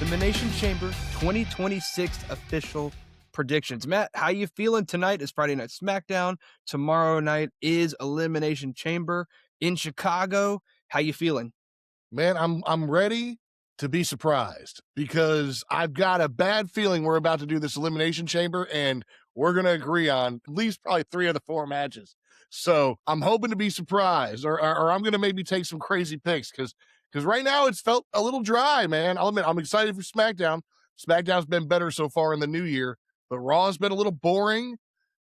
Elimination Chamber 2026 official predictions. Matt, how you feeling? Tonight is Friday Night SmackDown. Tomorrow night is Elimination Chamber in Chicago. How you feeling? Man, I'm ready to be surprised because I've got a bad feeling we're about to do this Elimination Chamber and we're going to agree on at least probably 3 of the 4 matches. So I'm hoping to be surprised or I'm going to maybe take some crazy picks because right now it's felt a little dry, man. I'll admit I'm excited for SmackDown. SmackDown's been better so far in the new year, but Raw has been a little boring.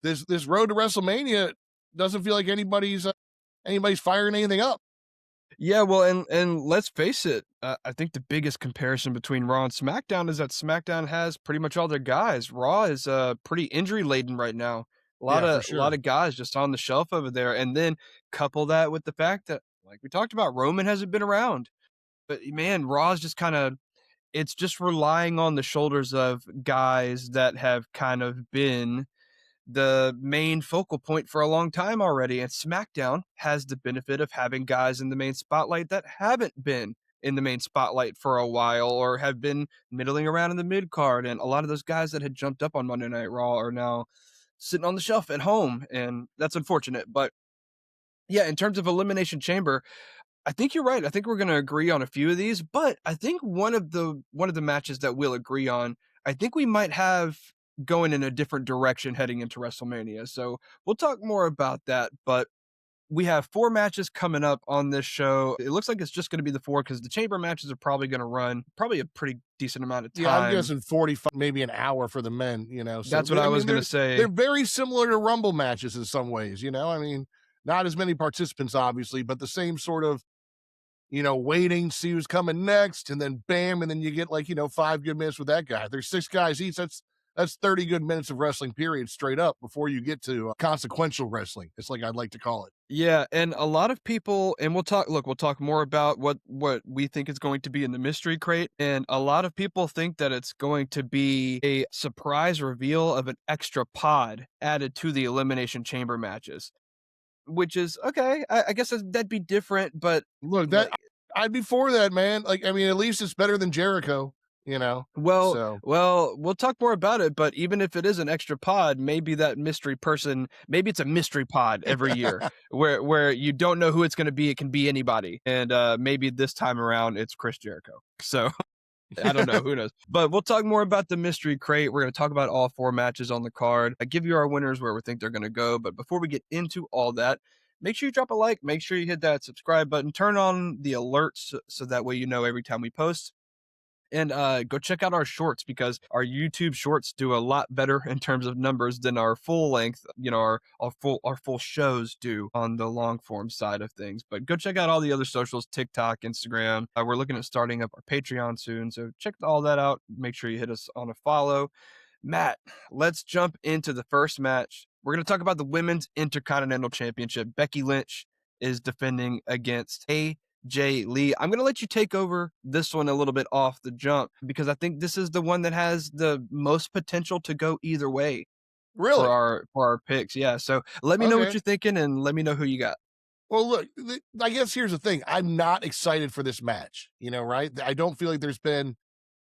This road to WrestleMania doesn't feel like anybody's firing anything up. Yeah, well, and let's face it. I think the biggest comparison between Raw and SmackDown is that SmackDown has pretty much all their guys. Raw is pretty injury laden right now. A lot Yeah, for of a lot sure. of guys just on the shelf over there, and then couple that with the fact that, like we talked about, Roman hasn't been around. But man, Raw's just kind of it's just relying on the shoulders of guys that have kind of been the main focal point for a long time already. And SmackDown has the benefit of having guys in the main spotlight that haven't been in the main spotlight for a while or have been middling around in the mid card. And a lot of those guys that had jumped up on Monday Night Raw are now sitting on the shelf at home. And that's unfortunate. But yeah, in terms of Elimination Chamber, I think you're right. I think we're going to agree on a few of these, but I think one of the matches that we'll agree on, I think we might have going in a different direction heading into WrestleMania. So we'll talk more about that, but we have 4 matches coming up on this show. It looks like it's just going to be the 4 because the chamber matches are probably going to run probably a pretty decent amount of Yeah, I'm time. guessing 45, maybe an hour for the men, So, That's what I was going to they're say. very similar to Rumble matches in some ways, I mean, not as many participants, obviously, but the same sort of, waiting, see who's coming next, and then bam, and then you get 5 good minutes with that guy. There's 6 guys each. That's 30 good minutes of wrestling, period, straight up before you get to consequential wrestling. It's like I'd like to call it. Yeah, and a lot of people, and we'll talk more about what we think is going to be in the mystery crate, and a lot of people think that it's going to be a surprise reveal of an extra pod added to the Elimination Chamber matches, which is okay. I guess that'd be different, but Look, that like, I'd be for that, man. I mean, at least it's better than Jericho, well, So we'll talk more about it, but even if it is an extra pod, maybe that mystery person, maybe it's a mystery pod every year where you don't know who it's going to be. It can be anybody. And maybe this time around it's Chris Jericho. So I don't know. Who knows? But we'll talk more about the mystery crate. We're going to talk about all 4 matches on the card. I give you our winners where we think they're going to go. But before we get into all that, make sure you drop a like. Make sure you hit that subscribe button. Turn on the alerts so that way you know every time we post. And go check out our shorts because our YouTube shorts do a lot better in terms of numbers than our full length, our full shows do on the long form side of things. But go check out all the other socials, TikTok, Instagram. We're looking at starting up our Patreon soon, so check all that out. Make sure you hit us on a follow. Matt, let's jump into the first match. We're going to talk about the Women's Intercontinental Championship. Becky Lynch is defending against AJ Lee. I'm going to let you take over this one a little bit off the jump because I think this is the one that has the most potential to go either way for really, our picks. Yeah. So let me know what okay. you're thinking and let me know who you got. Well, look, I guess here's the thing. I'm not excited for this match, right? I don't feel like there's been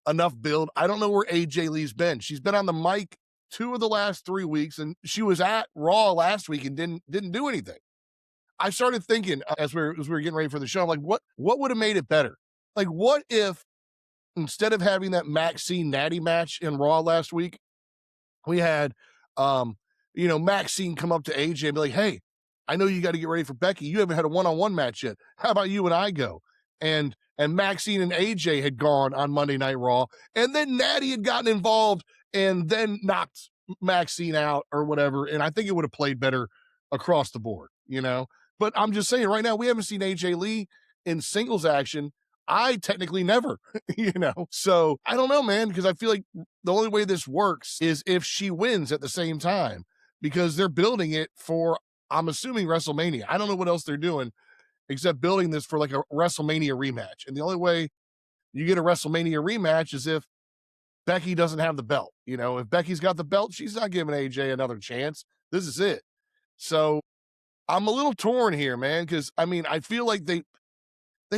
enough build. I don't know where AJ Lee's been. She's been on the mic 2 of the last 3 weeks, and she was at Raw last week and didn't do anything. I started thinking as we were getting ready for the show, I'm like, what would have made it better? Like, what if instead of having that Maxine Natty match in Raw last week, we had Maxine come up to AJ and be like, hey, I know you got to get ready for Becky. You haven't had a one-on-one match yet. How about you and I go? And Maxine and AJ had gone on Monday Night Raw, and then Natty had gotten involved and then knocked Maxine out or whatever. And I think it would have played better across the board. But I'm just saying right now, we haven't seen AJ Lee in singles action. I technically never, So I don't know, man, because I feel like the only way this works is if she wins at the same time because they're building it for, I'm assuming, WrestleMania. I don't know what else they're doing except building this for like a WrestleMania rematch. And the only way you get a WrestleMania rematch is if Becky doesn't have the belt. If Becky's got the belt, she's not giving AJ another chance. This is it. So I'm a little torn here, man, because I mean, I feel like they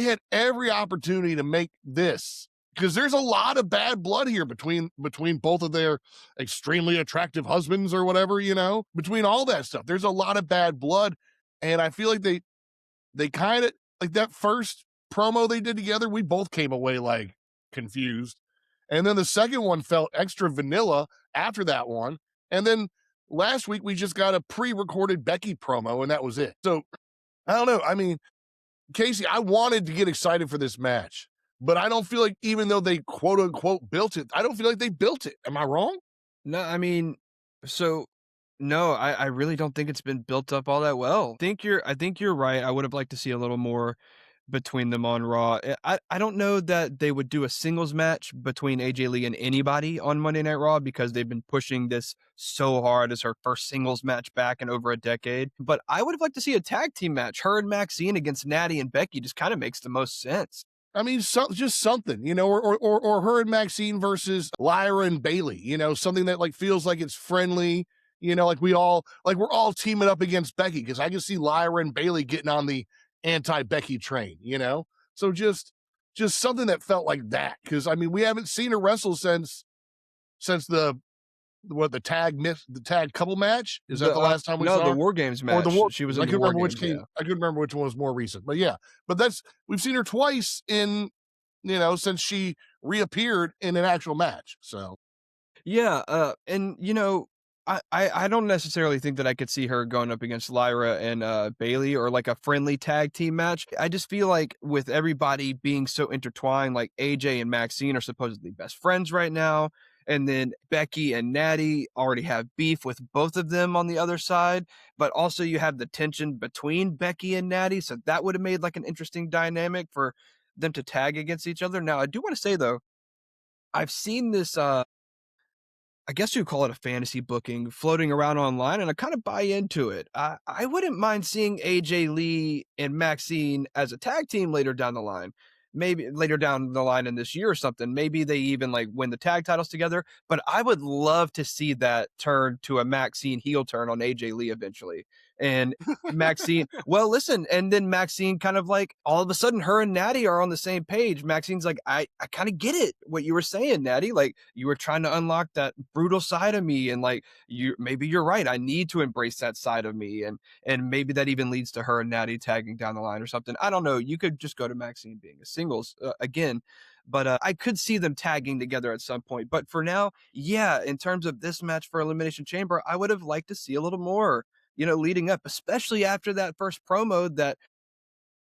had every opportunity to make this because there's a lot of bad blood here between both of their extremely attractive husbands or whatever, between all that stuff. There's a lot of bad blood. And I feel like they kind of like that first promo they did together, we both came away like confused. And then the second one felt extra vanilla after that one. And then last week we just got a pre-recorded Becky promo and that was it. So I don't know. I mean, Casey, I wanted to get excited for this match, but I don't feel like even though they quote unquote built it, I don't feel like they built it. Am I wrong? No, I mean, so no, I really don't think it's been built up all that well. I think you're right. I would have liked to see a little more between them on Raw. I don't know that they would do a singles match between AJ Lee and anybody on Monday Night Raw because they've been pushing this so hard as her first singles match back in over a decade. But I would have liked to see a tag team match. Her and Maxine against Natty and Becky just kind of makes the most sense. I mean, just something, or her and Maxine versus Lyra and Bailey, something that like feels like it's friendly, like we're all teaming up against Becky because I can see Lyra and Bailey getting on the anti-Becky train, So just something that felt like that because I mean we haven't seen her wrestle since the tag couple match. Is that The the last time we no, saw the her? War Games Or the match. war? She was I in the couldn't War remember which Games. came. Yeah. I couldn't remember which one was more recent, but yeah. But we've seen her twice since she reappeared in an actual match. So Yeah, and I don't necessarily think that I could see her going up against Lyra and Bailey or like a friendly tag team match. I just feel like with everybody being so intertwined, like AJ and Maxine are supposedly best friends right now, and then Becky and Natty already have beef with both of them on the other side, but also you have the tension between Becky and Natty, so that would have made like an interesting dynamic for them to tag against each other. Now, I do want to say though, I've seen this I guess you call it a fantasy booking floating around online, and I kind of buy into it. I wouldn't mind seeing AJ Lee and Maxine as a tag team later down the line. Maybe later down the line in this year or something. Maybe they even like win the tag titles together. But I would love to see that turn to a Maxine heel turn on AJ Lee eventually. And Maxine, well, listen, and then Maxine kind of like all of a sudden her and Natty are on the same page. Maxine's like, I kind of get it, what you were saying, Natty. Like you were trying to unlock that brutal side of me, and like maybe you're right. I need to embrace that side of me, and maybe that even leads to her and Natty tagging down the line or something. I don't know. You could just go to Maxine being a singles again. But I could see them tagging together at some point. But for now, yeah, in terms of this match for Elimination Chamber, I would have liked to see a little more leading up, especially after that first promo that,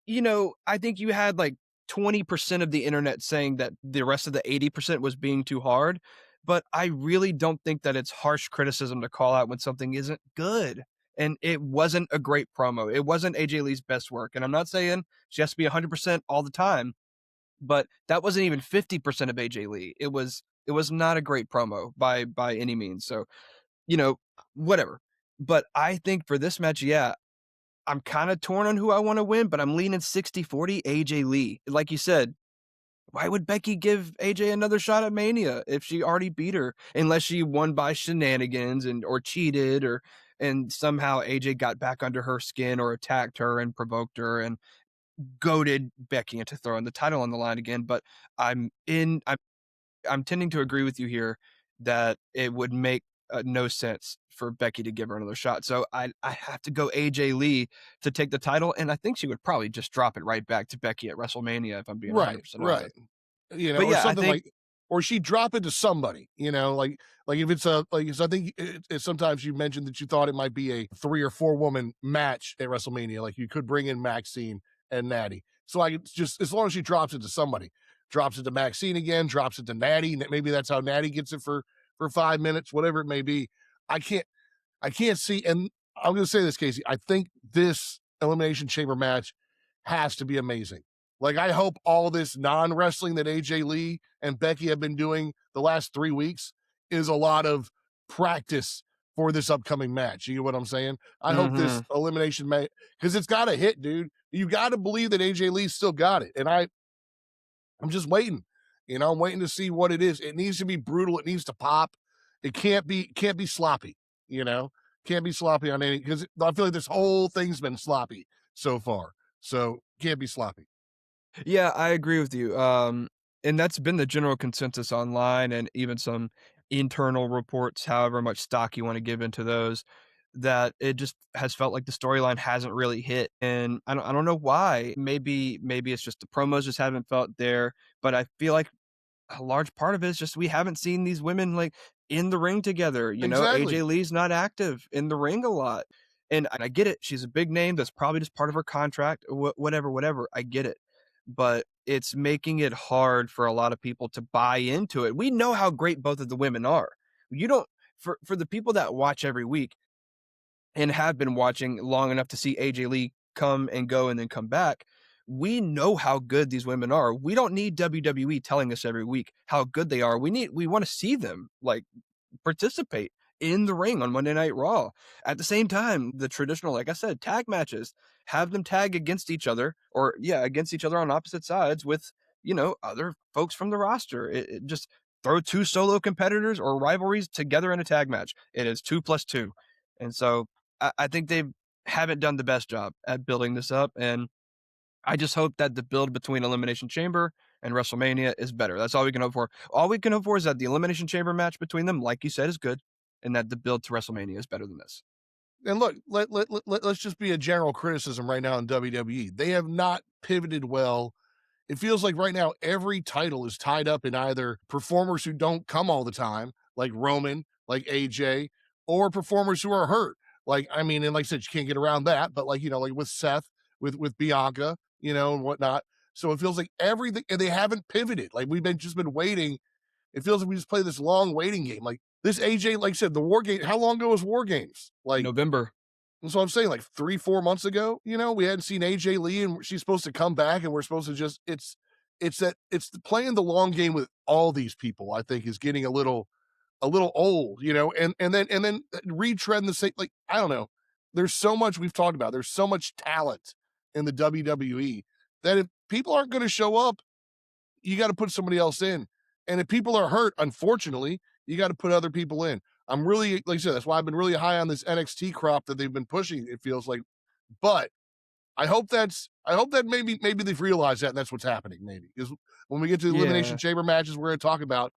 I think you had like 20% of the internet saying that the rest of the 80% was being too hard. But I really don't think that it's harsh criticism to call out when something isn't good. And it wasn't a great promo. It wasn't AJ Lee's best work. And I'm not saying she has to be 100% all the time, but that wasn't even 50% of AJ Lee. It was not a great promo by any means. So, you know, whatever. But I think for this match, yeah, I'm kind of torn on who I want to win, but I'm leaning 60-40 AJ Lee. Like you said, why would Becky give AJ another shot at Mania if she already beat her? Unless she won by shenanigans or cheated and somehow AJ got back under her skin or attacked her and provoked her and goaded Becky into throwing the title on the line again. But I'm in. I'm tending to agree with you here that it would make no sense for Becky to give her another shot. So I have to go AJ Lee to take the title, and I think she would probably just drop it right back to Becky at WrestleMania if I'm being right, 100% right. honest. But Or yeah, I something think like, or she drop it to somebody, like if it's a like. So I think sometimes you mentioned that you thought it might be a 3 or 4 woman match at WrestleMania. Like you could bring in Maxine and Natty. So I just as long as she drops it to somebody, drops it to Maxine again, drops it to Natty. Maybe that's how Natty gets it for 5 minutes, whatever it may be. I can't I can't see. And I'm going to say this, Casey. I think this Elimination Chamber match has to be amazing. Like, I hope all this non wrestling that AJ Lee and Becky have been doing the last 3 weeks is a lot of practice for this upcoming match. You get what I'm saying? I hope this mhm. elimination match, because it's got to hit, dude. You got to believe that AJ Lee still got it. And I'm just waiting. I'm waiting to see what it is. It needs to be brutal. It needs to pop. It can't be sloppy, you know? Can't be sloppy on any, because I feel like this whole thing's been sloppy so far. So can't be sloppy. Yeah, I agree with you. And that's been the general consensus online and even some internal reports, however much stock you wanna give into those, that it just has felt like the storyline hasn't really hit, and I don't know why. Maybe it's just the promos just haven't felt there, but I feel like a large part of it is just we haven't seen these women, like, in the ring together, AJ Exactly. Lee's not active in the ring a lot, and I get it, she's a big name, that's probably just part of her contract, whatever, I get it, but it's making it hard for a lot of people to buy into it. We know how great both of the women are. You don't for the people that watch every week and have been watching long enough to see AJ Lee come and go and then come back, we know how good these women are. We don't need WWE telling us every week how good they are. We want to see them like participate in the ring on Monday Night Raw. At the same time, the traditional, like I said, tag matches, have them tag against each other or yeah, against each other on opposite sides with, other folks from the roster. It just throw two solo competitors or rivalries together in a tag match. It is 2 plus 2. And so I think they haven't done the best job at building this up. And I just hope that the build between Elimination Chamber and WrestleMania is better. That's all we can hope for. All we can hope for is that the Elimination Chamber match between them, like you said, is good, and that the build to WrestleMania is better than this. And look, let's just be a general criticism right now in WWE. They have not pivoted well. It feels like right now every title is tied up in either performers who don't come all the time, like Roman, like AJ, or performers who are hurt. Like, I mean, and like I said, you can't get around that, but like, like with Seth, with Bianca, and whatnot. So it feels like everything, and they haven't pivoted. Like we've been just been waiting. It feels like we just play this long waiting game. Like this AJ, like I said, the War Game. How long ago was War Games? Like November. that's what I'm saying. Like 3-4 months ago, we hadn't seen AJ Lee, and she's supposed to come back, and we're supposed to just it's playing the long game with all these people. I think is getting a little old, and then retreading the same. Like I don't know. There's so much we've talked about. There's so much talent in the WWE that if people aren't going to show up, you got to put somebody else in. And if people are hurt, unfortunately, you got to put other people in. I'm really, like I said, that's why I've been really high on this NXT crop that they've been pushing. It feels like, but I hope that maybe they've realized that and that's what's happening. Maybe because when we get to the Elimination Yeah. Chamber matches, we're going to talk about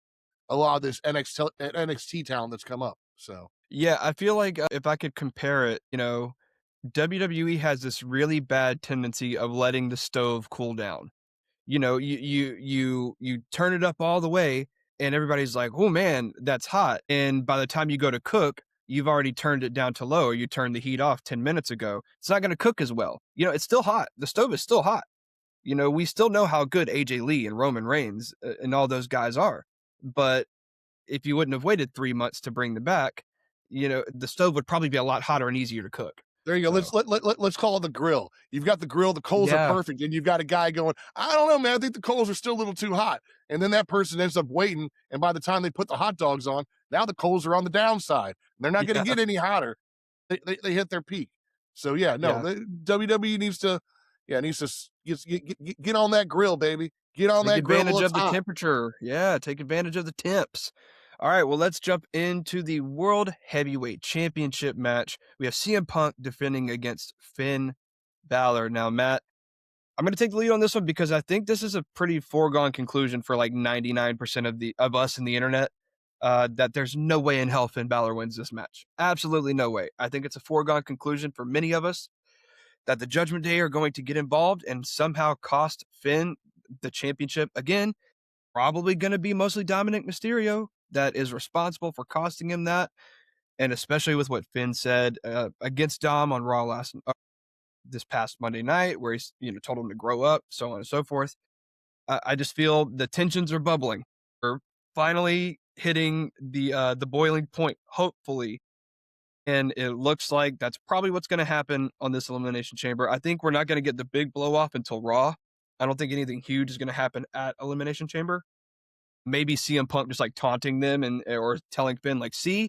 a lot of this NXT talent that's come up. So Yeah, I feel like if I could compare it, WWE has this really bad tendency of letting the stove cool down. You turn it up all the way and everybody's like, "Oh man, that's hot." And by the time you go to cook, you've already turned it down to low or you turned the heat off 10 minutes ago. It's not going to cook as well. It's still hot. The stove is still hot. We still know how good AJ Lee and Roman Reigns and all those guys are. But if you wouldn't have waited 3 months to bring them back, the stove would probably be a lot hotter and easier to cook. there you go. So, Let's call it the grill. You've got the grill, the coals are yeah. perfect, and you've got a guy going, I don't know, man. I think the coals are still a little too hot. And then that person ends up waiting, and by the time they put the hot dogs on, now the coals are on the downside. They're not going to Yeah. get any hotter. They hit their peak. So yeah, no, Yeah. WWE needs to get on that grill, baby. Get on Take that grill while advantage it's of the hot. temperature. Yeah, take advantage of the temps. All right, well, let's jump into the World Heavyweight Championship match. We have CM Punk defending against Finn Balor. Now, Matt, I'm going to take the lead on this one because I think this is a pretty foregone conclusion for like 99% of us in the internet. That there's no way in hell Finn Balor wins this match. Absolutely no way. I think it's a foregone conclusion for many of us that the Judgment Day are going to get involved and somehow cost Finn the championship again. Probably going to be mostly Dominic Mysterio that is responsible for costing him that. And especially with what Finn said against Dom on Raw this past Monday night, where he's told him to grow up, so on and so forth. I just feel the tensions are bubbling. We're finally hitting the boiling point, hopefully, and it looks like that's probably what's going to happen on this Elimination Chamber. I think we're not going to get the big blow off until Raw. I don't think anything huge is going to happen at Elimination Chamber. Maybe CM Punk just like taunting them or telling Finn like, see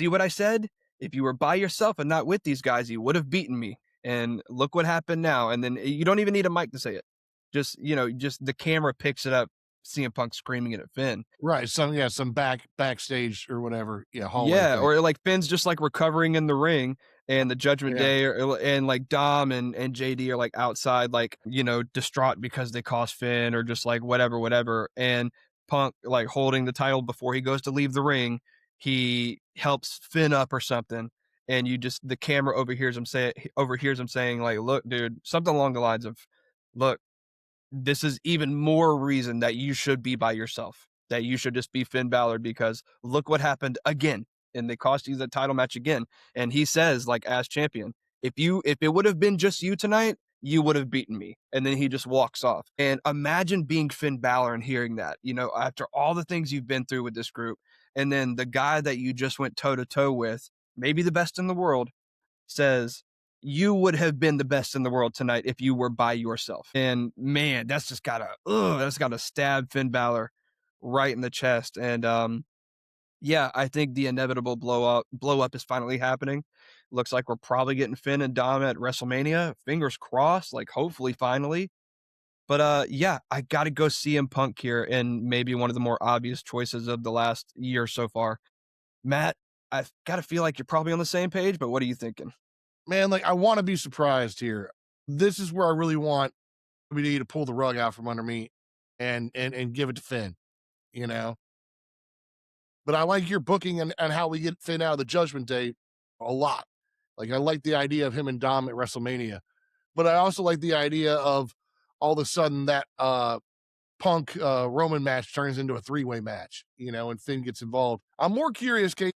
what I said? If you were by yourself and not with these guys, you would have beaten me. And look what happened now. And then you don't even need a mic to say it. Just the camera picks it up. CM Punk screaming it at Finn. Right. Some backstage or whatever. Yeah, hallway Yeah, thing. or like Finn's just like recovering in the ring, and the Judgment Yeah. Day and like Dom and JD are like outside, like, distraught because they cost Finn or just like whatever. And Punk like holding the title before he goes to leave the ring, he helps Finn up or something. And the camera overhears him saying like, look, dude, something along the lines of, look, this is even more reason that you should be by yourself, that you should just be Finn Balor because look what happened again. And they cost you the title match again. And he says, like, as champion, if it would have been just you tonight, you would have beaten me. And then he just walks off. And imagine being Finn Balor and hearing that, after all the things you've been through with this group. And then the guy that you just went toe to toe with, maybe the best in the world, says, you would have been the best in the world tonight if you were by yourself. And man, that's gotta stab Finn Balor right in the chest. And yeah, I think the inevitable blow up is finally happening. Looks like we're probably getting Finn and Dom at WrestleMania. Fingers crossed, like hopefully finally. But yeah, I gotta go CM Punk here, and maybe one of the more obvious choices of the last year so far. Matt, I've gotta feel like you're probably on the same page, but what are you thinking? Man, like I want to be surprised here. This is where I really want WWE to pull the rug out from under me and give it to Finn, you know. But I like your booking and how we get Finn out of the Judgment Day a lot. Like I like the idea of him and Dom at WrestleMania, but I also like the idea of all of a sudden that Punk Roman match turns into a three-way match, and Finn gets involved. I'm more curious, Kate.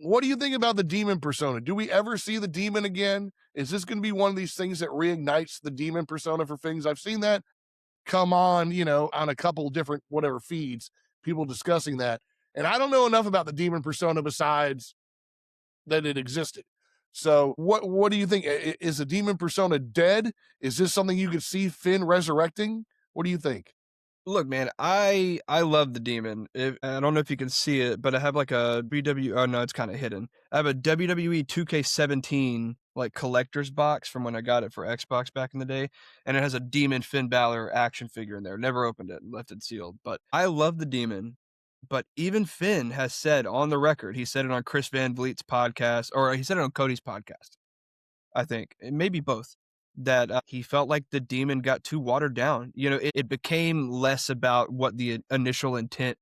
What do you think about the demon persona? Do we ever see the demon again? Is this going to be one of these things that reignites the demon persona for things? I've seen that come on, on a couple different whatever feeds, people discussing that. And I don't know enough about the demon persona besides that it existed. So what do you think? Is the demon persona dead? Is this something you could see Finn resurrecting? What do you think? Look, man, I love the demon. I don't know if you can see it, but I have like a BW. Oh no, it's kind of hidden. I have a WWE 2K17 like collector's box from when I got it for Xbox back in the day, and it has a demon Finn Balor action figure in there. Never opened it, left it sealed. But I love the demon. But even Finn has said on the record, he said it on Chris Van Vliet's podcast, or he said it on Cody's podcast. I think, maybe both, that he felt like the demon got too watered down. It became less about what the initial intent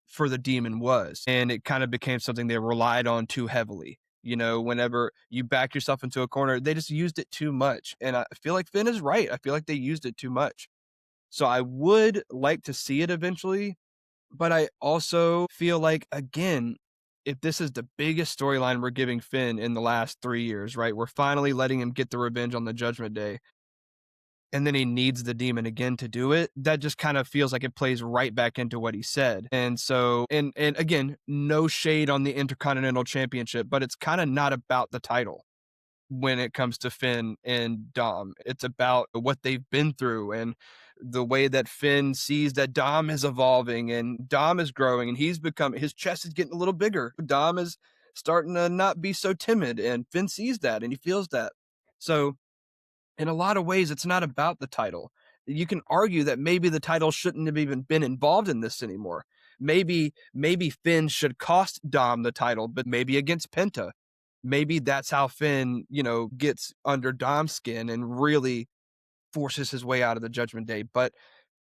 for the demon was, and it kind of became something they relied on too heavily. Whenever you back yourself into a corner, they just used it too much. And I feel like Finn is right. I feel like they used it too much. So I would like to see it eventually, but I also feel like, again, if this is the biggest storyline we're giving Finn in the last 3 years, right? We're finally letting him get the revenge on the Judgment Day, and then he needs the demon again to do it. That just kind of feels like it plays right back into what he said. And so, and again, no shade on the Intercontinental Championship, but it's kind of not about the title when it comes to Finn and Dom. It's about what they've been through and the way that Finn sees that Dom is evolving and Dom is growing and his chest is getting a little bigger. Dom is starting to not be so timid, and Finn sees that and he feels that. So in a lot of ways, it's not about the title. You can argue that maybe the title shouldn't have even been involved in this anymore. Maybe Finn should cost Dom the title, but maybe against Penta. Maybe that's how Finn, gets under Dom's skin and really forces his way out of the Judgment Day. But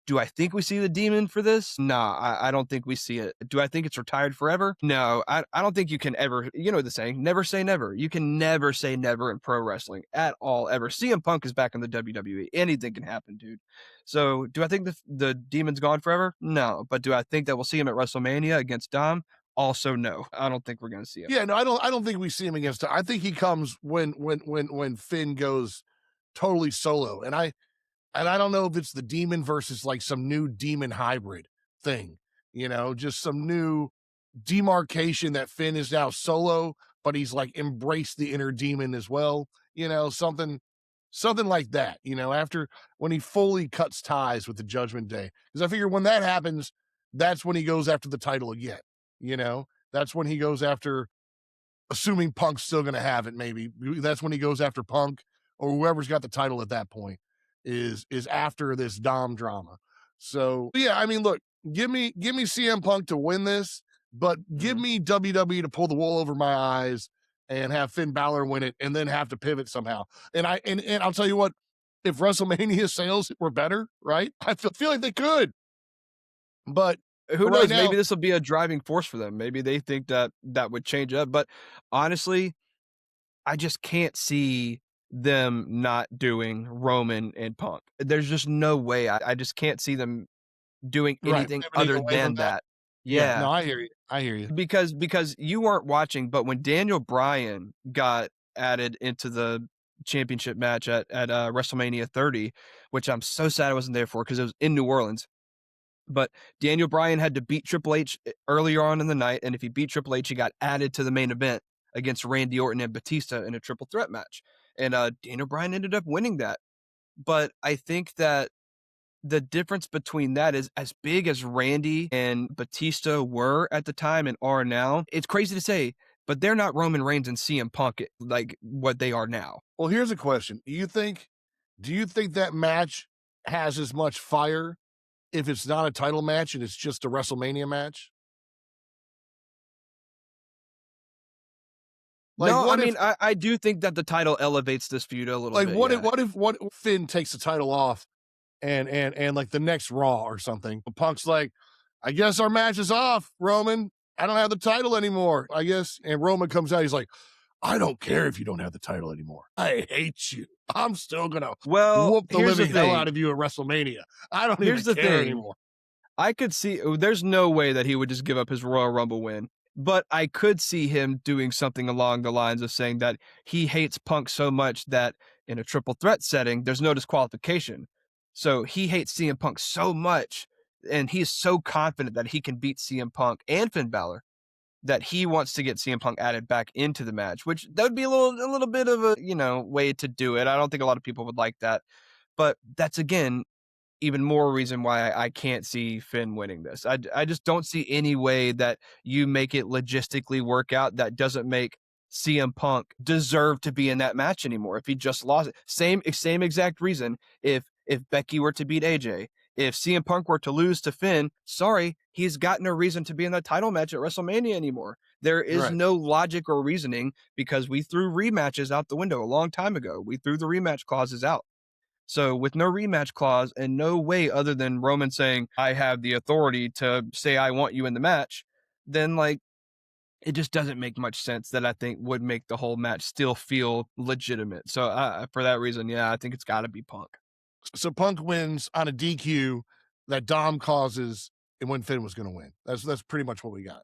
do I think we see the demon for this? Nah, I don't think we see it. Do I think it's retired forever? No, I don't think you can ever, the saying, never say never. You can never say never in pro wrestling at all, ever. CM Punk is back in the WWE. Anything can happen, dude. So do I think the demon's gone forever? No. But do I think that we'll see him at WrestleMania against Dom? Also, no. I don't think we're going to see him. Yeah, no, I don't think we see him against. I think he comes when Finn goes totally solo, and I don't know if it's the demon versus like some new demon hybrid thing, just some new demarcation that Finn is now solo, but he's like embraced the inner demon as well, something like that, after when he fully cuts ties with the Judgment Day. Because I figure when that happens, that's when he goes after the title again, that's when he goes after, assuming Punk's still going to have it, maybe that's when he goes after Punk or whoever's got the title at that point is after this Dom drama. So yeah, I mean, look, give me CM Punk to win this, but give me WWE to pull the wool over my eyes and have Finn Balor win it and then have to pivot somehow. And I'll tell you what, if WrestleMania sales were better, right? I feel like they could. But Who right knows? now, Maybe this will be a driving force for them. Maybe they think that that would change up. But honestly, I just can't see them not doing Roman and Punk. There's just no way. I just can't see them doing right, anything pivoting other away from than that. that. Yeah, Yeah. no, I hear you. I hear you. Because you weren't watching, but when Daniel Bryan got added into the championship match at WrestleMania 30, which I'm so sad I wasn't there for because it was in New Orleans. But Daniel Bryan had to beat Triple H earlier on in the night, and if he beat Triple H, he got added to the main event against Randy Orton and Batista in a triple threat match. And Daniel Bryan ended up winning that. But I think that the difference between that is as big as Randy and Batista were at the time and are now. It's crazy to say, but they're not Roman Reigns and CM Punk like what they are now. Well, here's a question. Do you think that match has as much fire if it's not a title match and it's just a WrestleMania match? Like, No, I what if mean, I do think that the title elevates this feud a little like, bit. Yeah. what if Finn takes the title off and like the next Raw or something, Punk's like, "I guess our match is off, Roman. I don't have the title anymore, I guess." And Roman comes out, he's like, "I don't care if you don't have the title anymore. I hate you. I'm still gonna Well, whoop the here's the living hell out thing. of you at WrestleMania. I don't even Here's the care thing. anymore." I could see there's no way that he would just give up his Royal Rumble win, but I could see him doing something along the lines of saying that he hates Punk so much that in a triple threat setting, there's no disqualification. So he hates CM Punk so much, and he's so confident that he can beat CM Punk and Finn Balor that he wants to get CM Punk added back into the match, which that would be a little bit of a, way to do it. I don't think a lot of people would like that. But that's again even more reason why I can't see Finn winning this. I just don't see any way that you make it logistically work out that doesn't make CM Punk deserve to be in that match anymore if he just lost it. Same exact reason if Becky were to beat AJ, if CM Punk were to lose to Finn, sorry, he's got no reason to be in that title match at WrestleMania anymore. There is Right. no logic or reasoning because we threw rematches out the window a long time ago. We threw the rematch clauses out. So with no rematch clause and no way other than Roman saying, I have the authority to say I want you in the match, then like it just doesn't make much sense that I think would make the whole match still feel legitimate. So for that reason, yeah, I think it's got to be Punk. So Punk wins on a DQ that Dom causes and when Finn was gonna win. That's pretty much what we got.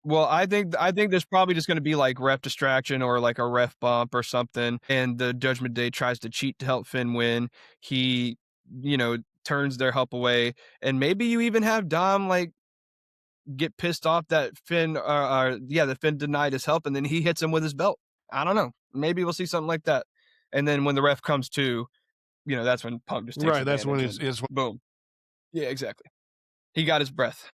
Well, I think there's probably just going to be like ref distraction or like a ref bump or something, and the Judgment Day tries to cheat to help Finn win. He, turns their help away, and maybe you even have Dom like get pissed off that that Finn denied his help, and then he hits him with his belt. I don't know. Maybe we'll see something like that. And then when the ref comes to, that's when Punk just takes Right, that's when advantage and it's boom. Yeah, exactly. He got his breath.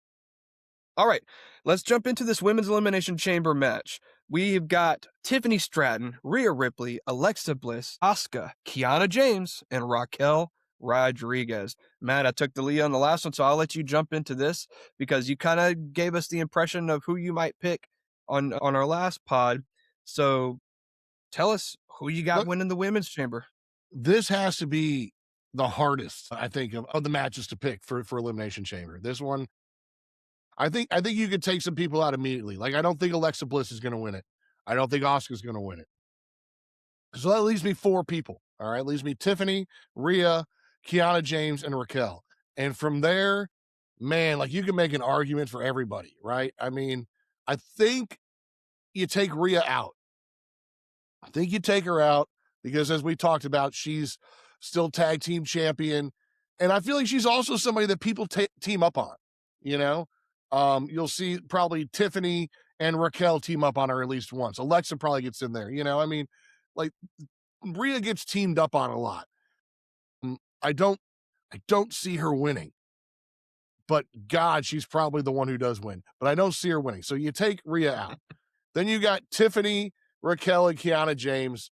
All right, let's jump into this women's elimination chamber match. We've got Tiffany Stratton, Rhea Ripley, Alexa Bliss, Asuka, Kiana James, and Raquel Rodriguez. Matt, I took the lead on the last one, so I'll let you jump into this because you kind of gave us the impression of who you might pick on our last pod. So tell us who you got look, winning the women's chamber. this has to be the hardest, I think, of the matches to pick for Elimination Chamber. This one, I think you could take some people out immediately. Like, I don't think Alexa Bliss is gonna win it. I don't think Asuka's gonna win it. So that leaves me 4 people. All right. Leaves me Tiffany, Rhea, Kiana James, and Raquel. And from there, man, like you can make an argument for everybody, right? I mean, I think you take Rhea out. I think you take her out because, as we talked about, she's still tag team champion. And I feel like she's also somebody that people team up on, you know? You'll see probably Tiffany and Raquel team up on her at least once. Alexa probably gets in there, I mean, like Rhea gets teamed up on a lot. Mm, I don't I don't see her winning, but God, she's probably the one who does win. But I don't see her winning. So you take Rhea out. Then you got Tiffany, Raquel, and Kiana James.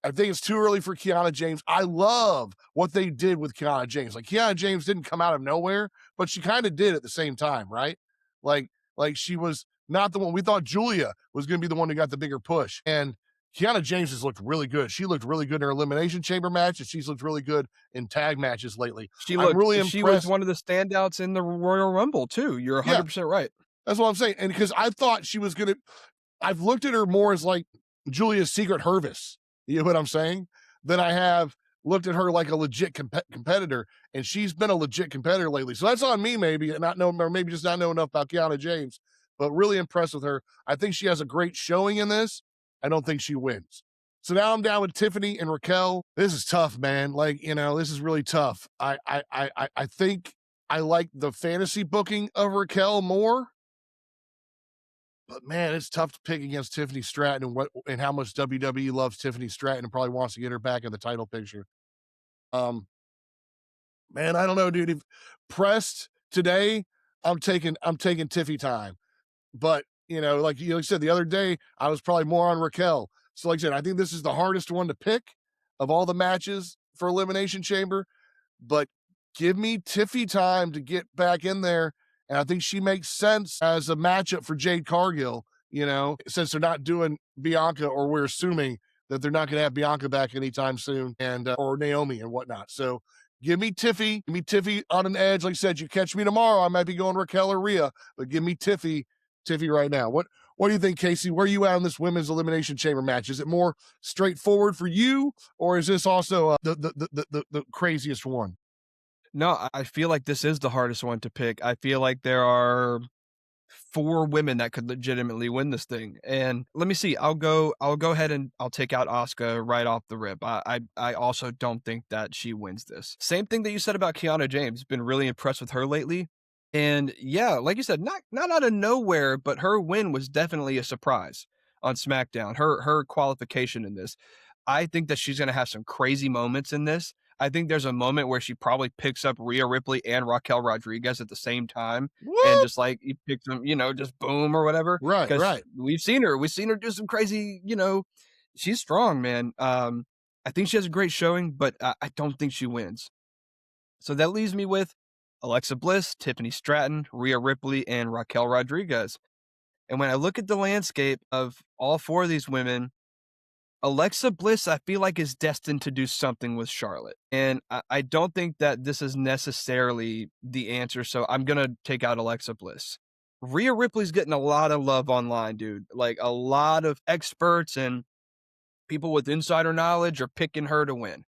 I think it's too early for Kiana James. I love what they did with Kiana James. Like Kiana James didn't come out of nowhere, but she kind of did at the same time, right? Like she was not the one we thought Julia was going to be the one who got the bigger push. And Kiana James has looked really good. She looked really good in her Elimination Chamber match, and she's looked really good in tag matches lately. I'm really She was impressed. one of the standouts in the Royal Rumble too. You're Yeah, 100% right. that's what I'm saying. And because I thought she was going to, I've looked at her more as like Julia's Secret Hervis. You know what I'm saying? Than I have looked at her like a legit competitor, and she's been a legit competitor lately. So that's on me, maybe, and not know, or maybe just not know enough about Kiana James, but really impressed with her. I think she has a great showing in this. I don't think she wins. So now I'm down with Tiffany and Raquel. This is tough, man. Like, this is really tough. I think I like the fantasy booking of Raquel more. But man, it's tough to pick against Tiffany Stratton and how much WWE loves Tiffany Stratton and probably wants to get her back in the title picture. Um, man, I don't know, dude. If pressed today, I'm taking Tiffy time. But like you said the other day, I was probably more on Raquel. So like I said, I think this is the hardest one to pick of all the matches for Elimination Chamber. But give me Tiffy time to get back in there. And I think she makes sense as a matchup for Jade Cargill, since they're not doing Bianca, or we're assuming that they're not going to have Bianca back anytime soon, and or Naomi and whatnot. So give me Tiffy on an edge. Like I said, you catch me tomorrow, I might be going Raquel or Rhea, but give me Tiffy right now. What do you think, Casey? Where are you at on this women's Elimination Chamber match? Is it more straightforward for you, or is this also the craziest one? No, I feel like this is the hardest one to pick. I feel like there are 4 women that could legitimately win this thing. And let me see. I'll go ahead and I'll take out Asuka right off the rip. I also don't think that she wins this. Same thing that you said about Kiana James. Been really impressed with her lately. And yeah, like you said, not out of nowhere, but her win was definitely a surprise on SmackDown. Her qualification in this. I think that she's going to have some crazy moments in this. I think there's a moment where she probably picks up Rhea Ripley and Raquel Rodriguez at the same time, and What? just like you pick them, just boom or whatever. Right, Because right. we've seen her do some crazy, she's strong, man. I think she has a great showing, but I don't think she wins. So that leaves me with Alexa Bliss, Tiffany Stratton, Rhea Ripley, and Raquel Rodriguez. And when I look at the landscape of all 4 of these women, Alexa Bliss, I feel like, is destined to do something with Charlotte. And I don't think that this is necessarily the answer. So I'm going to take out Alexa Bliss. Rhea Ripley's getting a lot of love online, dude. Like a lot of experts and people with insider knowledge are picking her to win.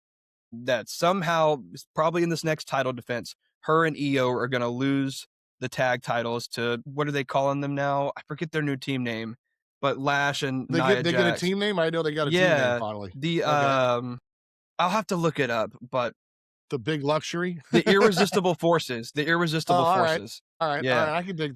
That somehow, probably in this next title defense, her and Io are going to lose the tag titles to, what are they calling them now? I forget their new team name, but Lash and Nia They get a Jax. team name? I know they got a team name Yeah, finally. the, Okay. I'll have to look it up, but The Big Luxury? the Irresistible Forces, the Irresistible all right. Forces. All right. All Yeah. right. I can dig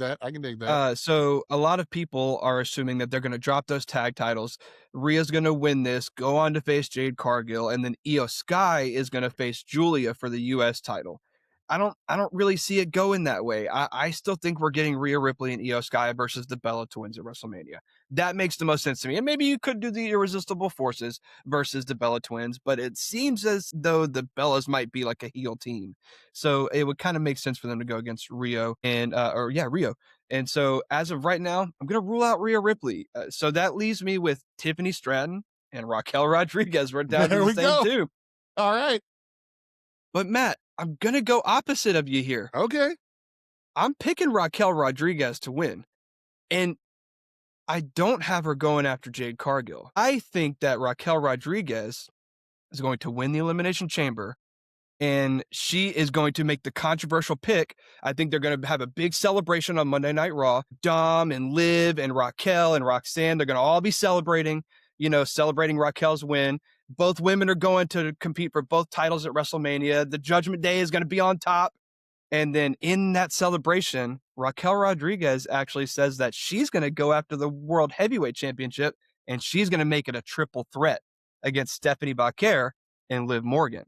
that. So a lot of people are assuming that they're going to drop those tag titles. Rhea's going to win this, go on to face Jade Cargill, and then Io Sky is going to face Julia for the US title. I don't really see it going that way. I still think we're getting Rhea Ripley and Io Sky versus the Bella Twins at WrestleMania. That makes the most sense to me. And maybe you could do the Irresistible Forces versus the Bella Twins, but it seems as though the Bellas might be like a heel team. So it would kind of make sense for them to go against Rio and Rio. And so as of right now, I'm going to rule out Rhea Ripley. So that leaves me with Tiffany Stratton and Raquel Rodriguez. We're down There to the we same go. 2. All right. But Matt, I'm going to go opposite of you here. Okay. I'm picking Raquel Rodriguez to win. And I don't have her going after Jade Cargill. I think that Raquel Rodriguez is going to win the Elimination Chamber, and she is going to make the controversial pick. I think they're going to have a big celebration on Monday Night Raw. Dom and Liv and Raquel and Roxanne, they're going to all be celebrating Raquel's win. Both women are going to compete for both titles at WrestleMania. The Judgment Day is going to be on top. And then in that celebration, Raquel Rodriguez actually says that she's going to go after the World Heavyweight Championship, and she's going to make it a triple threat against Stephanie Bacquer and Liv Morgan.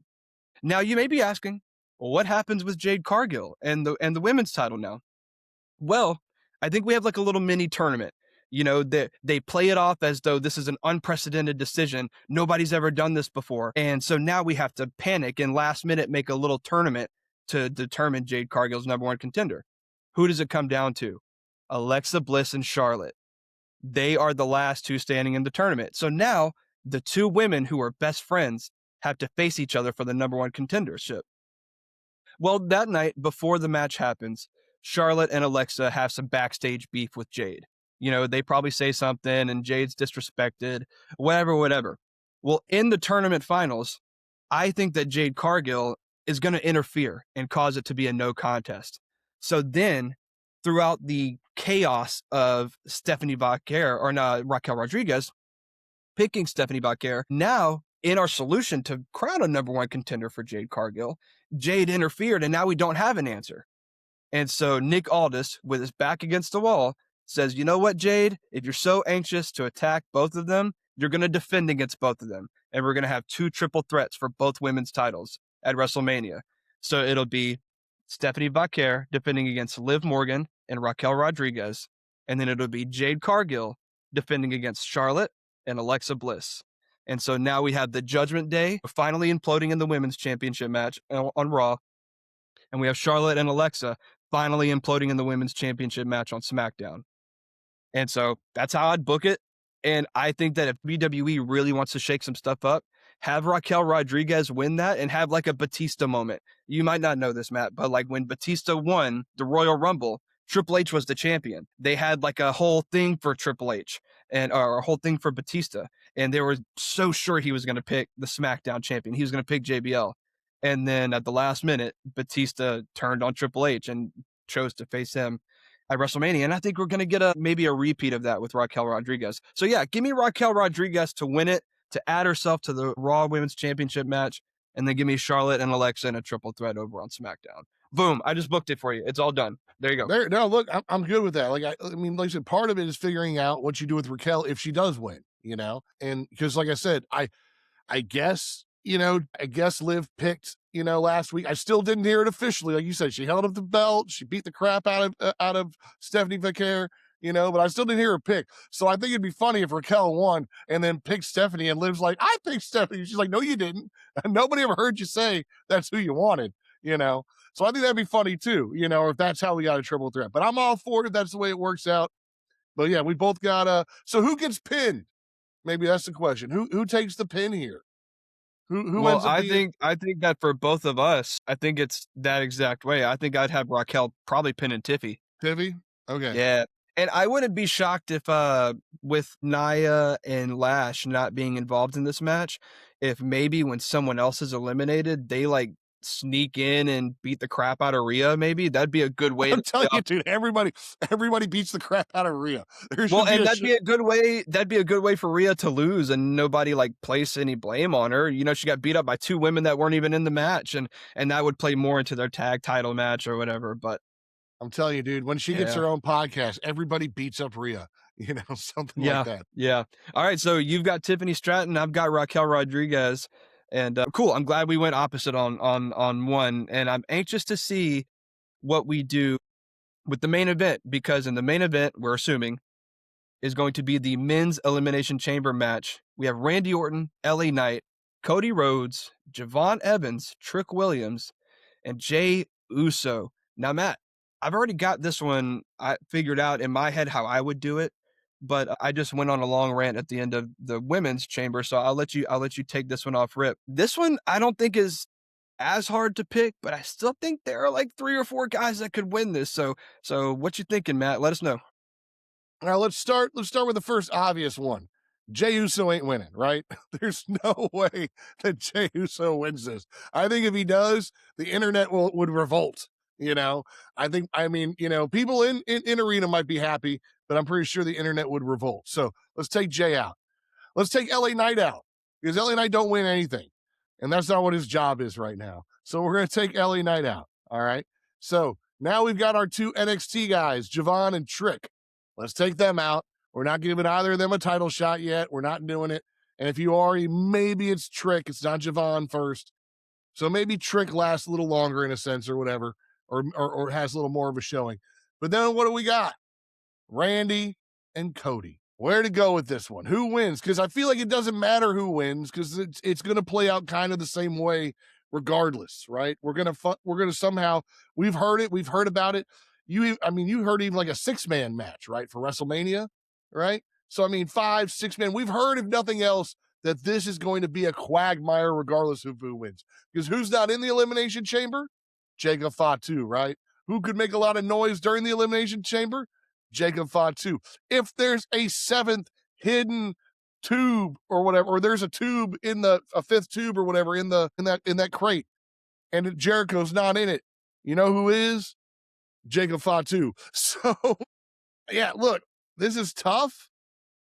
Now, you may be asking, well, what happens with Jade Cargill and the women's title now? Well, I think we have like a little mini tournament. They play it off as though this is an unprecedented decision. Nobody's ever done this before. And so now we have to panic and last minute make a little tournament to determine Jade Cargill's number 1 contender. Who does it come down to? Alexa Bliss and Charlotte. They are the last two standing in the tournament. So now the two women who are best friends have to face each other for the number one contendership. Well, that night before the match happens, Charlotte and Alexa have some backstage beef with Jade. You know, they probably say something and Jade's disrespected, whatever, whatever. Well, in the tournament finals, I think that Jade Cargill is going to interfere and cause it to be a no contest. So then, throughout the chaos of Stephanie Vaquer or not Raquel Rodriguez picking Stephanie Vaquer, now in our solution to crown a number one contender for Jade Cargill, Jade interfered, and now we don't have an answer. And so Nick Aldis, with his back against the wall, says, you know what, Jade? If you're so anxious to attack both of them, you're going to defend against both of them. And we're going to have two triple threats for both women's titles at WrestleMania. So it'll be Stephanie Vaquer defending against Liv Morgan and Raquel Rodriguez. And then it'll be Jade Cargill defending against Charlotte and Alexa Bliss. And so now we have the Judgment Day finally imploding in the women's championship match on Raw. And we have Charlotte and Alexa finally imploding in the women's championship match on SmackDown. And so that's how I'd book it. And I think that if WWE really wants to shake some stuff up, have Raquel Rodriguez win that and have like a Batista moment. You might not know this, Matt, but like when Batista won the Royal Rumble, Triple H was the champion. They had like a whole thing for Triple H or a whole thing for Batista. And they were so sure he was going to pick the SmackDown champion. He was going to pick JBL. And then at the last minute, Batista turned on Triple H and chose to face him at WrestleMania. And I think we're going to get maybe a repeat of that with Raquel Rodriguez. So yeah, give me Raquel Rodriguez to win it, to add herself to the Raw Women's Championship match, and then give me Charlotte and Alexa in a triple threat over on SmackDown. Boom, I just booked it for you. It's all done. There you go. No, look, I'm good with that. Like, I mean, like I said, part of it is figuring out what you do with Raquel if she does win, you know? And because, like I said, I guess, I guess Liv picked, last week. I still didn't hear it officially. Like you said, she held up the belt. She beat the crap out of Stephanie Vaquer, but I still didn't hear her pick. So I think it'd be funny if Raquel won and then picked Stephanie and Liv's like, I picked Stephanie. She's like, no, you didn't. Nobody ever heard you say that's who you wanted, So I think that'd be funny too, or if that's how we got a triple threat. But I'm all for it if that's the way it works out. But yeah, we both got so who gets pinned? Maybe that's the question. Who takes the pin here? Who well, ends up I think that for both of us, I think it's that exact way. I think I'd have Raquel probably pinning Tiffy. Tiffy? Okay. Yeah. And I wouldn't be shocked if with Nia and Lash not being involved in this match, if maybe when someone else is eliminated, they like sneak in and beat the crap out of Rhea. Maybe that'd be a good way. I'm telling you, dude, everybody beats the crap out of Rhea. That'd be a good way. That'd be a good way for Rhea to lose and nobody like place any blame on her. She got beat up by two women that weren't even in the match, and that would play more into their tag title match or whatever. But I'm telling you, dude, when she gets her own podcast, everybody beats up Rhea. Something like that. Yeah. All right. So you've got Tiffany Stratton. I've got Raquel Rodriguez. And cool. I'm glad we went opposite on one. And I'm anxious to see what we do with the main event, because in the main event, we're assuming, is going to be the men's Elimination Chamber match. We have Randy Orton, LA Knight, Cody Rhodes, Javon Evans, Trick Williams, and Jey Uso. Now, Matt, I've already got this one figured out in my head how I would do it, but I just went on a long rant at the end of the women's chamber, so I'll let you take this one off rip. This one I don't think is as hard to pick, but I still think there are like 3 or 4 guys that could win this. So what you thinking, Matt? Let us know. All right, let's start with the first obvious one. Jey Uso ain't winning, right? There's no way that Jey Uso wins this. I think if he does, the internet would revolt. People in arena might be happy, but I'm pretty sure the internet would revolt. So let's take Jey out. Let's take LA Knight out, because LA Knight don't win anything. And that's not what his job is right now. So we're going to take LA Knight out. All right. So now we've got our 2 NXT guys, Javon and Trick. Let's take them out. We're not giving either of them a title shot yet. We're not doing it. And if you are, maybe it's Trick. It's not Javon first. So maybe Trick lasts a little longer in a sense or whatever, or has a little more of a showing. But then what do we got? Randy and Cody. Where to go with this one? Who wins? Because I feel like it doesn't matter who wins, because it's going to play out kind of the same way regardless, right? We're gonna somehow, we've heard about it. I mean, you heard even like a 6-man match, right, for WrestleMania, right? So I mean, 5, 6 men. We've heard, if nothing else, that this is going to be a quagmire regardless of who wins. Because who's not in the Elimination Chamber? Jacob Fatu, right? Who could make a lot of noise during the Elimination Chamber? Jacob Fatu. If there's a seventh hidden tube or whatever, or there's a tube in a fifth tube or whatever in that crate, and Jericho's not in it, you know who is? Jacob Fatu. So yeah, look, this is tough.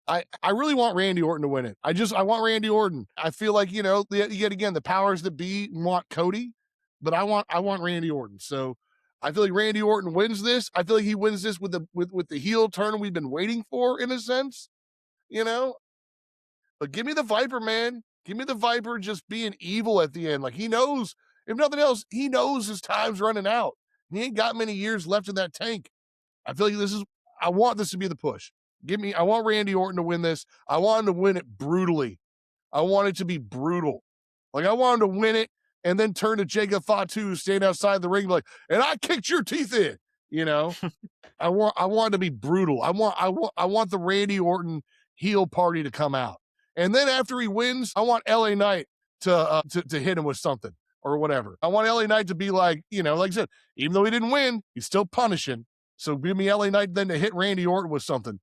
I really want Randy Orton to win it. I want Randy Orton. I feel like, yet again, the powers that be want Cody, but I want Randy Orton. So I feel like Randy Orton wins this. I feel like he wins this with the heel turn we've been waiting for, in a sense, you know. But give me the Viper, man. Give me the Viper just being evil at the end. Like, he knows, if nothing else, he knows his time's running out. He ain't got many years left in that tank. I feel like I want this to be the push. I want Randy Orton to win this. I want him to win it brutally. I want it to be brutal. Like, I want him to win it and then turn to Jacob Fatu, stand outside the ring, like, and I kicked your teeth in, you know? I want it to be brutal. I want the Randy Orton heel party to come out. And then after he wins, I want LA Knight to hit him with something or whatever. I want LA Knight to be like, like I said, even though he didn't win, he's still punishing. So give me LA Knight then to hit Randy Orton with something,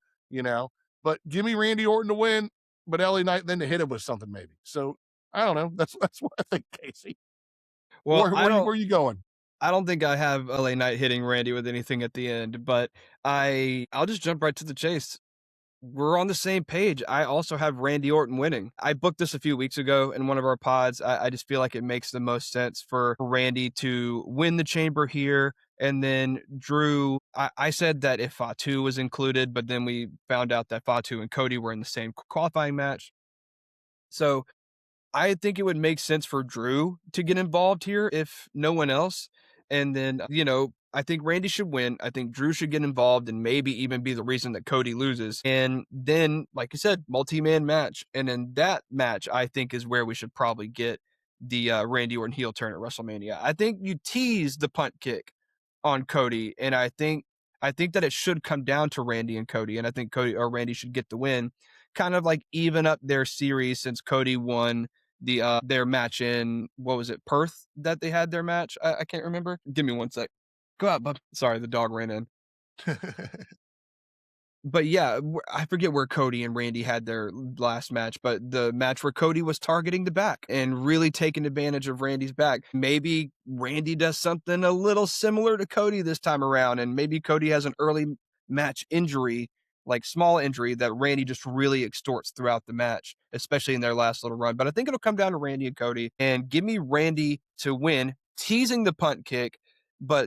But give me Randy Orton to win, but LA Knight then to hit him with something maybe. So I don't know. That's what I think, Casey. Well, Where are you going? I don't think I have LA Knight hitting Randy with anything at the end, but I'll just jump right to the chase. We're on the same page. I also have Randy Orton winning. I booked this a few weeks ago in one of our pods. I just feel like it makes the most sense for Randy to win the chamber here. And then Drew, I said that if Fatu was included, but then we found out that Fatu and Cody were in the same qualifying match. So I think it would make sense for Drew to get involved here if no one else. And then, I think Randy should win. I think Drew should get involved and maybe even be the reason that Cody loses. And then, like you said, multi-man match. And in that match, I think is where we should probably get the Randy Orton heel turn at WrestleMania. I think you tease the punt kick on Cody, and I think that it should come down to Randy and Cody, and I think Cody or Randy should get the win, kind of like even up their series since Cody won their match in, what was it, Perth that they had their match? I can't remember. Give me one sec. Go out, bub. Sorry, the dog ran in. But yeah, I forget where Cody and Randy had their last match, but the match where Cody was targeting the back and really taking advantage of Randy's back. Maybe Randy does something a little similar to Cody this time around, and maybe Cody has an early match injury, like small injury, that Randy just really extorts throughout the match, especially in their last little run. But I think it'll come down to Randy and Cody, and give me Randy to win, teasing the punt kick,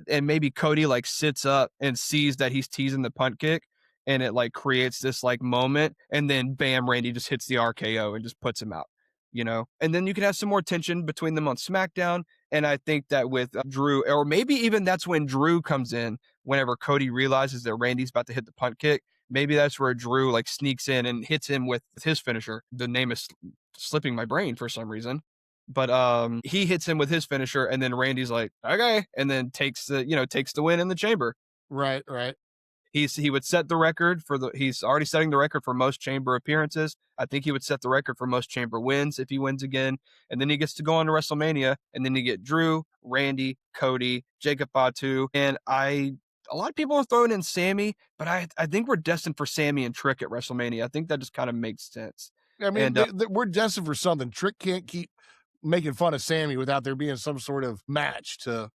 and maybe Cody like sits up and sees that he's teasing the punt kick, and it like creates this like moment, and then bam, Randy just hits the RKO and just puts him out, and then you can have some more tension between them on SmackDown. And I think that with Drew, or maybe even that's when Drew comes in, whenever Cody realizes that Randy's about to hit the punt kick, maybe that's where Drew like sneaks in and hits him with his finisher. The name is slipping my brain for some reason, but he hits him with his finisher, and then Randy's like, okay, and then takes the win in the chamber. Right, right. He would set the record he's already setting the record for most chamber appearances. I think he would set the record for most chamber wins if he wins again. And then he gets to go on to WrestleMania, and then you get Drew, Randy, Cody, Jacob Fatu, and a lot of people are throwing in Sammy, but I think we're destined for Sammy and Trick at WrestleMania. I think that just kind of makes sense. I mean, And we're destined for something. Trick can't keep making fun of Sammy without there being some sort of match to,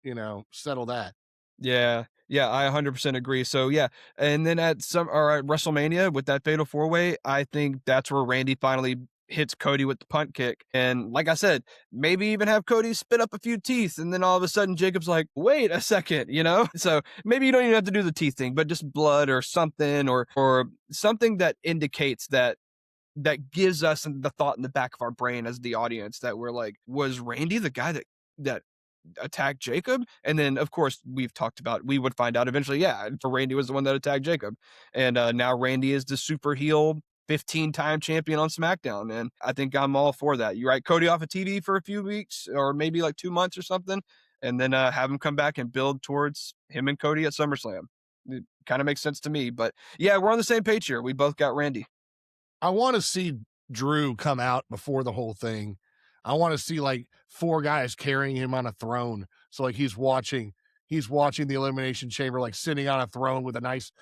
settle that. yeah, I 100% agree. So yeah, and then at WrestleMania with that Fatal 4-Way, I think that's where Randy finally hits Cody with the punt kick. And like I said, maybe even have Cody spit up a few teeth, and then all of a sudden Jacob's like, wait a second, So maybe you don't even have to do the teeth thing, but just blood or something, or something that indicates that gives us the thought in the back of our brain as the audience that we're like, was Randy the guy that attacked Jacob? And then of course we would find out eventually, yeah, for Randy was the one that attacked Jacob. And now Randy is the super heel 15-time champion on SmackDown. And I think I'm all for that. You write Cody off of TV for a few weeks or maybe like 2 months or something, and then have him come back and build towards him and Cody at SummerSlam. It kind of makes sense to me. But yeah, we're on the same page here. We both got Randy. I want to see Drew come out before the whole thing. I want to see like four guys carrying him on a throne. So like he's watching the Elimination Chamber, like sitting on a throne with a nice,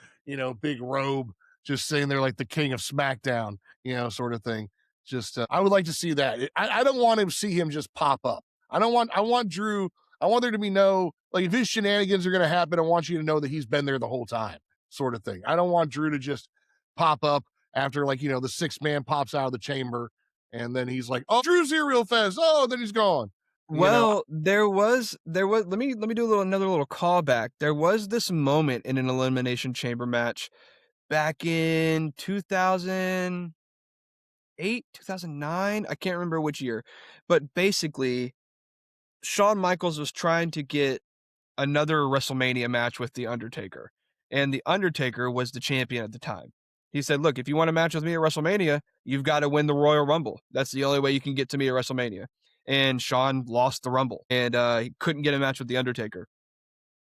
big robe, just sitting there like the king of SmackDown, sort of thing. Just I would like to see that. I don't want to see him just pop up. I want Drew. I want there to be no like if his shenanigans are going to happen. I want you to know that he's been there the whole time, sort of thing. I don't want Drew to just pop up after like the sixth man pops out of the chamber and then he's like, oh, Drew's here real fast. Oh, then he's gone. You know, Well, there was let me do another little callback. There was this moment in an elimination chamber match back in 2008, 2009. I can't remember which year, but basically Shawn Michaels was trying to get another WrestleMania match with The Undertaker, and The Undertaker was the champion at the time. He said, "Look, if you want a match with me at WrestleMania, you've got to win the Royal Rumble. That's the only way you can get to me at WrestleMania." And Shawn lost the Rumble, and he couldn't get a match with The Undertaker.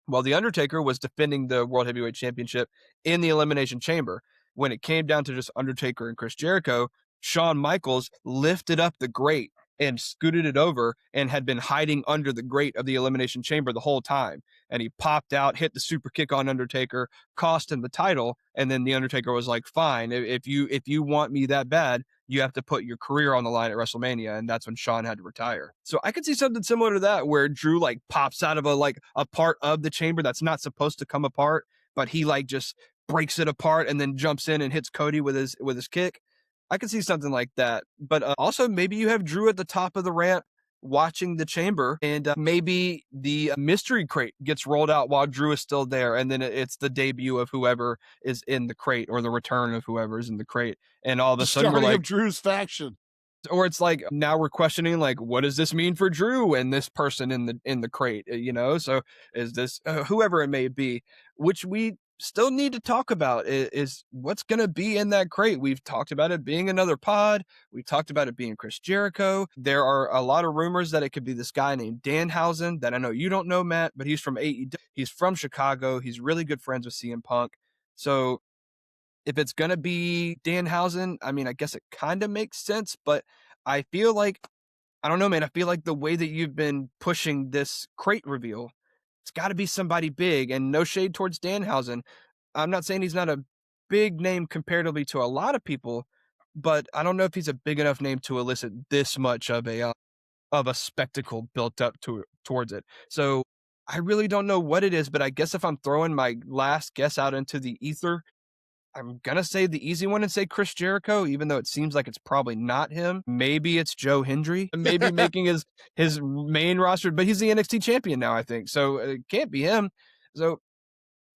Well, The Undertaker was defending the World Heavyweight Championship in the Elimination Chamber. When it came down to just Undertaker and Chris Jericho, Shawn Michaels lifted up the grate and scooted it over and had been hiding under the grate of the Elimination Chamber the whole time. And he popped out, hit the super kick on Undertaker, cost him the title. And then the Undertaker was like, "Fine, if you want me that bad, you have to put your career on the line at WrestleMania." And that's when Shawn had to retire. So I could see something similar to that where Drew like pops out of a part of the chamber that's not supposed to come apart, but he like just breaks it apart and then jumps in and hits Cody with his kick. I could see something like that. But also maybe you have Drew at the top of the ramp watching the chamber, and maybe the mystery crate gets rolled out while Drew is still there, and then it's the debut of whoever is in the crate or the return of whoever is in the crate, and all of the a sudden we're starting of like, Drew's faction. or it's like now we're questioning like what does this mean for Drew and this person in the crate, so is this whoever it may be, which we still need to talk about is what's going to be in that crate. We've talked about it being another pod. We talked about it being Chris Jericho. There are a lot of rumors that it could be this guy named Danhausen that I know you don't know, Matt, but he's from AEW. He's from Chicago. He's really good friends with CM Punk. So if it's gonna be Danhausen, I mean, I guess it kind of makes sense, but I feel like I don't know, man. I feel like the way that you've been pushing this crate reveal, it's got to be somebody big. And no shade towards Danhausen. I'm not saying he's not a big name comparatively to a lot of people, but I don't know if he's a big enough name to elicit this much of a spectacle built up towards it. So I really don't know what it is, but I guess if I'm throwing my last guess out into the ether, I'm gonna say the easy one and say Chris Jericho, even though it seems like it's probably not him. Maybe it's Joe Hendry, maybe making his main roster, but he's the NXT champion now, I think. So it can't be him. So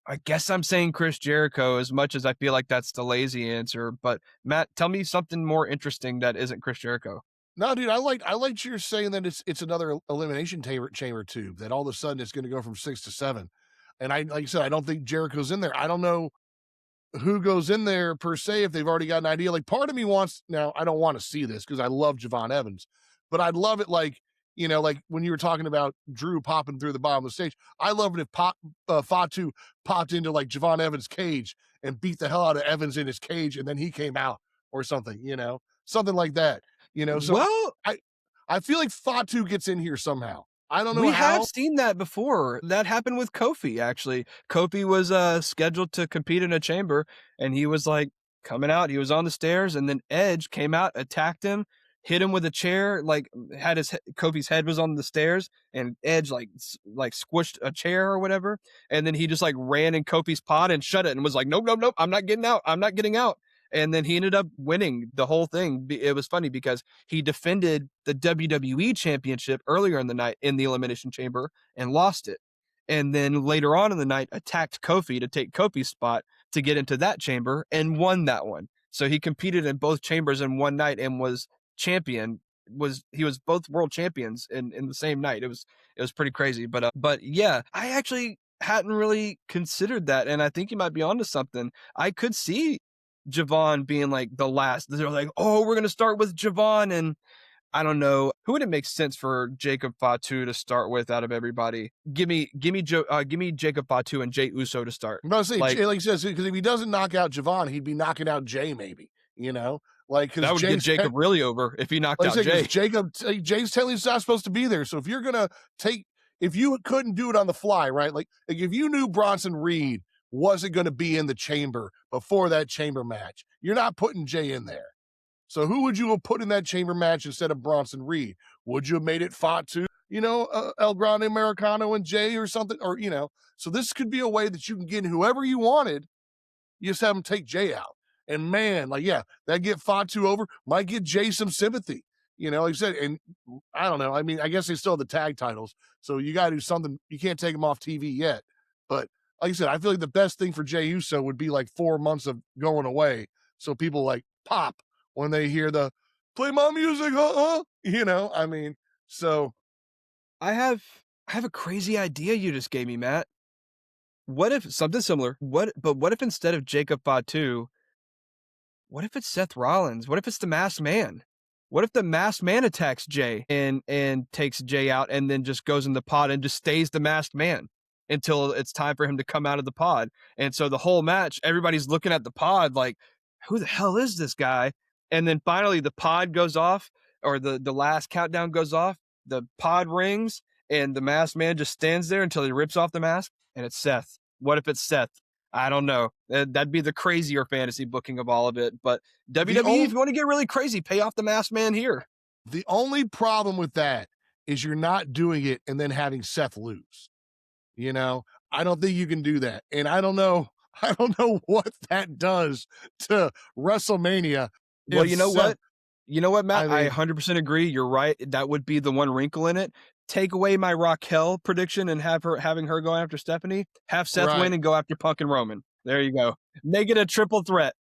I guess I'm saying Chris Jericho as much as I feel like that's the lazy answer. But Matt, tell me something more interesting that isn't Chris Jericho. No, dude, I liked you saying that it's another elimination chamber tube that all of a sudden it's going to go from 6 to 7. And I like you said, I don't think Jericho's in there. I don't know who goes in there per se if they've already got an idea. Like part of me wants now, I don't want to see this because I love Javon Evans, but I'd love it like, like when you were talking about Drew popping through the bottom of the stage. I love it if Fatu popped into like Javon Evans' cage and beat the hell out of Evans in his cage, and then he came out or something, something like that. So Well, I I feel like Fatu gets in here somehow. I don't know we have how. seen that before. That happened with Kofi, actually. Kofi was scheduled to compete in a chamber, and he was like coming out. He was on the stairs, and then Edge came out, attacked him, hit him with a chair. Like had Kofi's head was on the stairs, and Edge like squished a chair or whatever, and then he just like ran in Kofi's pod and shut it, and was like, "Nope, nope, nope, I'm not getting out. I'm not getting out." And then he ended up winning the whole thing. It was funny because he defended the WWE championship earlier in the night in the Elimination Chamber and lost it. And then later on in the night, attacked Kofi to take Kofi's spot to get into that chamber and won that one. So he competed in both chambers in one night and was champion. He was both world champions in the same night. It was pretty crazy. But yeah, I actually hadn't really considered that, and I think you might be onto something. I could see Javon being like the last. They're like, "Oh, we're gonna start with Javon," and I don't know. Who would it make sense for Jacob Fatu to start with out of everybody? Give me Jacob Fatu and Jay Uso to start. I'm about to say, Like, Jay, like he says, because if he doesn't knock out Javon, he'd be knocking out Jay, maybe, like because that would get Jay's Jacob really over if he knocked like I out said, because Jay. Jay's telling he's not supposed to be there. So if you're gonna if you couldn't do it on the fly, right? Like if you knew Bronson Reed wasn't going to be in the chamber before that chamber match, you're not putting Jay in there. So who would you have put in that chamber match instead of Bronson Reed? Would you have made it Fatu, El Grande Americano and Jay or something, or So this could be a way that you can get whoever you wanted. You just have him take Jay out. And man, like, yeah, that get Fatu over, might get Jay some sympathy. Like I said, and I don't know. I mean, I guess they still have the tag titles. So you got to do something. You can't take them off TV yet. But like I said, I feel like the best thing for Jay Uso would be like 4 months of going away. So people like pop when they hear the play my music, I mean, so I have a crazy idea you just gave me, Matt. What if something similar? What if instead of Jacob Fatu, what if it's Seth Rollins? What if it's the Masked Man? What if the Masked Man attacks Jay and takes Jay out and then just goes in the pod and just stays the Masked Man until it's time for him to come out of the pod? And so the whole match, everybody's looking at the pod like, who the hell is this guy? And then finally the pod goes off, or the last countdown goes off, the pod rings, and the Masked Man just stands there until he rips off the mask, and it's Seth. What if it's Seth? I don't know. That'd be the crazier fantasy booking of all of it. But WWE, if you want to get really crazy, pay off the Masked Man here. The only problem with that is you're not doing it and then having Seth lose. I don't think you can do that. And I don't know what that does to WrestleMania. Well, you know Seth, what? You know what, Matt? I mean, 100% agree. You're right. That would be the one wrinkle in it. Take away my Raquel prediction and having her go after Stephanie. Have Seth right. win and go after Punk and Roman. There you go. Make it a triple threat.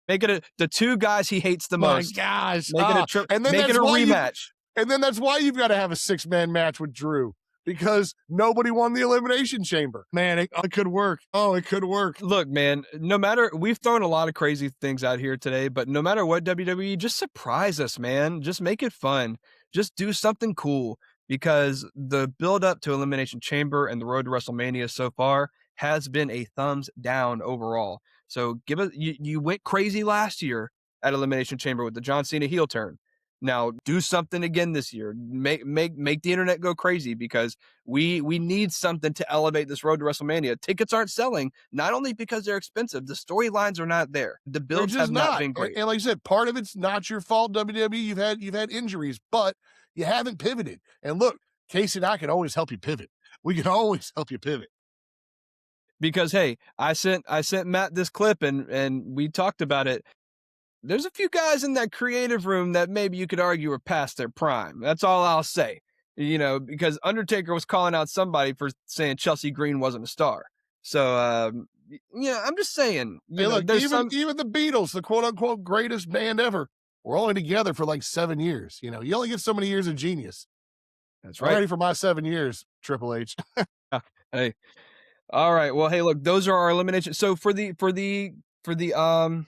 Make it the two guys he hates the most. My gosh. Make it a and then make it a rematch. And then that's why you've got to have a 6-man match with Drew, because nobody won the Elimination Chamber. Man, it could work. Oh, it could work. Look, man, no matter, we've thrown a lot of crazy things out here today, but no matter what, WWE, just surprise us, man. Just make it fun. Just do something cool, because the build up to Elimination Chamber and the road to WrestleMania so far has been a thumbs down overall. So you went crazy last year at Elimination Chamber with the John Cena heel turn. Now do something again this year. Make the internet go crazy, because we need something to elevate this road to WrestleMania. Tickets aren't selling, not only because they're expensive, the storylines are not there. The builds have not been great. And like I said, part of it's not your fault, WWE. You've had injuries, but you haven't pivoted. And look, Casey and I can always help you pivot. We can always help you pivot. Because hey, I sent Matt this clip and we talked about it. There's a few guys in that creative room that maybe you could argue are past their prime. That's all I'll say. Because Undertaker was calling out somebody for saying Chelsea Green wasn't a star. So, I'm just saying. Look, even the Beatles, the quote unquote greatest band ever, were only together for like 7 years. You only get so many years of genius. That's right. I'm ready for my 7 years, Triple H. Hey, all right. Well, hey, look, those are our eliminations. So for the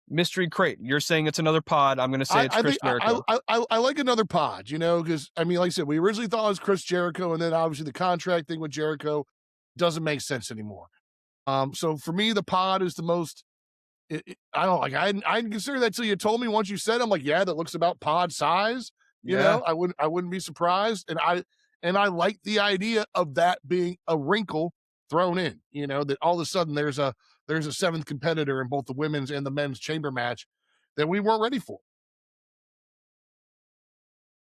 mystery crate, you're saying it's another pod. I'm going to say it's Chris Jericho. I like another pod, because I mean, like I said, we originally thought it was Chris Jericho, and then obviously the contract thing with Jericho doesn't make sense anymore. So for me, the pod is the most. I don't like. I didn't consider that till you told me. Once you said, I'm like, yeah, that looks about pod size. I wouldn't be surprised, and I like the idea of that being a wrinkle thrown in. That all of a sudden there's a 7th competitor in both the women's and the men's chamber match that we weren't ready for.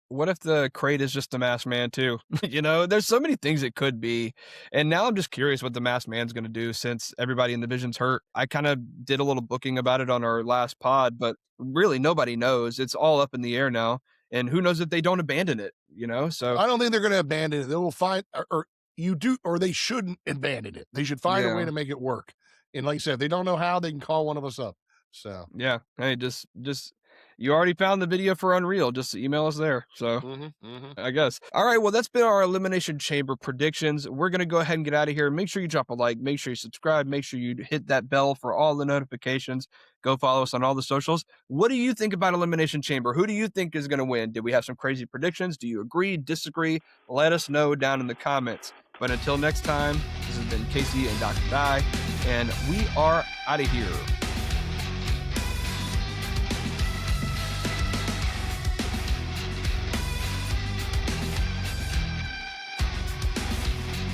What if the crate is just the Masked Man too? There's so many things it could be. And now I'm just curious what the Masked Man's going to do, since everybody in the division's hurt. I kind of did a little booking about it on our last pod, but really nobody knows. It's all up in the air now. And who knows if they don't abandon it, So I don't think they're going to abandon it. They will find, or they shouldn't abandon it. They should find a way to make it work. And like I said, if they don't know how, they can call one of us up. So yeah, hey, just You already found the video for Unreal. Just email us there. So Mhm. I guess. All right. Well, that's been our Elimination Chamber predictions. We're going to go ahead and get out of here. Make sure you drop a like. Make sure you subscribe. Make sure you hit that bell for all the notifications. Go follow us on all the socials. What do you think about Elimination Chamber? Who do you think is going to win? Did we have some crazy predictions? Do you agree? Disagree? Let us know down in the comments. But until next time, this has been Casey and Dr. Di, and we are out of here.